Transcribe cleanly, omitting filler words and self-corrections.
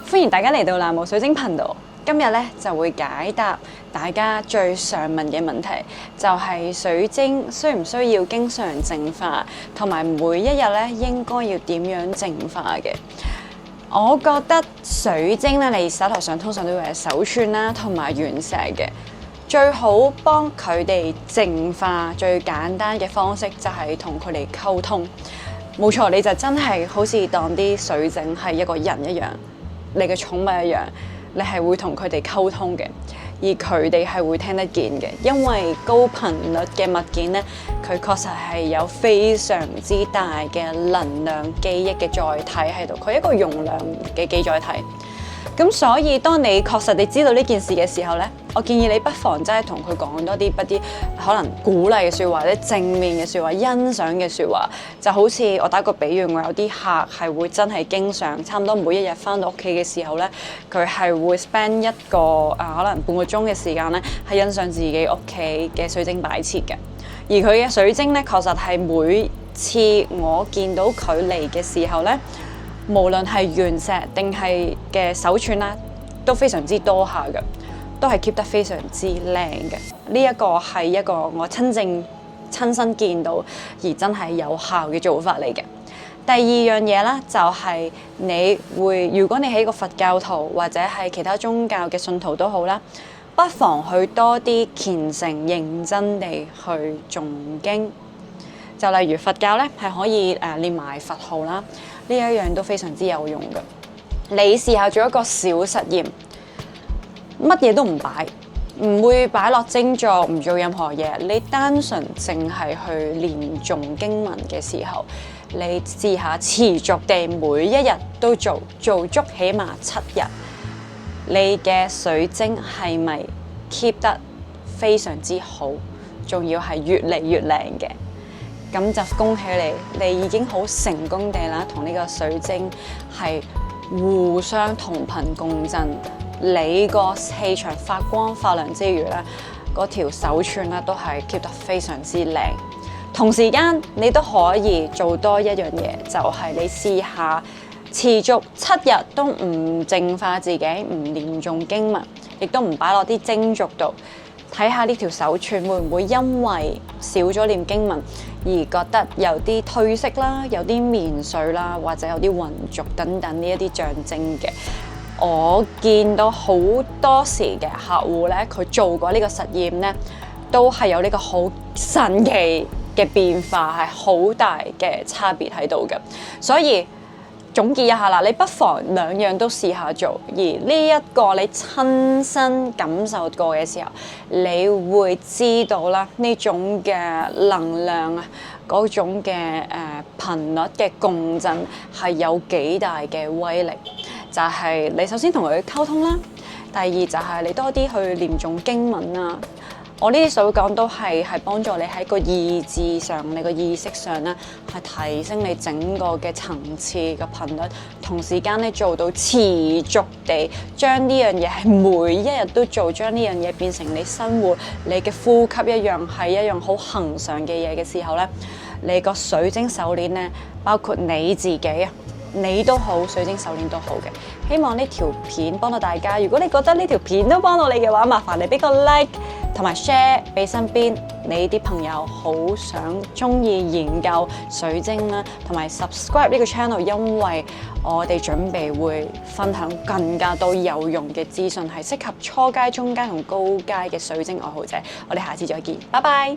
歡迎大家嚟到藍毛水晶頻道。今日咧就會解答大家最常問嘅問題，就係水晶需唔需要經常淨化，同埋每一日咧應該要點樣淨化嘅。我覺得水晶咧，你手頭上通常都會係手串啦，同埋原石嘅。最好幫佢哋淨化最簡單嘅方式就係同佢哋溝通。冇錯，你就真係好似當啲水晶係一個人一樣，你嘅寵物一樣，你係會同佢哋溝通嘅，而佢哋係會聽得見嘅。因為高頻率嘅物件咧，佢確實係有非常之大嘅能量記憶嘅載體喺度，佢係一個容量嘅記載體。咁所以當你確實你知道呢件事嘅時候咧，我建議你不妨真係同佢講多啲可能鼓勵嘅説話，或者正面嘅説話、欣賞嘅説話。就好似我打個比喻，我有啲客係會真係經常差唔多每一日返到屋企嘅時候咧，佢係會 spend 一個可能半個鐘嘅時間咧，係欣賞自己屋企嘅水晶擺設嘅。而佢嘅水晶咧，確實係每次我見到佢嚟嘅時候咧，無論係原石定係嘅手串啦，都非常之多下嘅，都係 keep 得非常之靚嘅。呢一個係一個我親身見到而真係有效嘅做法嚟嘅。第二樣嘢啦，就係如果你係一個佛教徒或者係其他宗教嘅信徒都好啦，不妨去多啲虔誠認真地去誦經。就例如佛教咧，係可以念埋佛號啦，呢一樣都非常之有用嘅。你試下做一個小實驗，乜嘢都唔擺，唔會擺落晶座，唔做任何嘢，你單純淨係去念誦經文嘅時候，你試下持續地每一日都做足起碼7日，你嘅水晶係咪 keep 得非常之好，仲要係越嚟越靚嘅？咁就恭喜你，你已經好成功地啦，同呢個水晶係互相同頻共振。你個氣場發光發亮之餘咧，嗰條手串咧都係 keep 得非常之靚。同時間你都可以做多一樣嘢，就係你試下持續7日都唔淨化自己，唔念誦經文，亦都唔擺落啲晶燭度。睇下呢條手串會唔會因為少咗念經文而覺得有啲褪色啦，有啲棉絮啦，或者有啲渾濁等等呢一啲象徵嘅。我見到好多時嘅客戶咧，佢做過呢個實驗咧，都係有呢個好神奇嘅變化，係好大嘅差別喺度嘅。所以總結一下啦，你不妨兩樣都試下做，而呢一個你親身感受過嘅時候，你會知道啦，呢種嘅能量啊，嗰種嘅頻率嘅共振係有幾大嘅威力。就係你首先同佢溝通啦，第二就係你多啲去念誦經文啦。我呢啲所講都係幫助你喺個意志上、你個意識上咧，係提升你整個嘅層次嘅頻率，同時間咧做到持續地將呢樣嘢係每一日都做，將呢樣嘢變成你生活、你嘅呼吸一樣係一樣好恆常嘅嘢嘅時候咧，你個水晶手鏈咧，包括你自己啊，你都好，水晶手鏈都好嘅。希望呢條片幫到大家。如果你覺得呢條片都幫到你嘅話，麻煩你俾個 like 同埋 share 俾身邊你啲朋友，好中意研究水晶啦，同埋 subscribe 呢個 channel， 因為我哋準備會分享更加多有用嘅資訊，係適合初階、中階同高階嘅水晶愛好者。我哋下次再見，拜拜。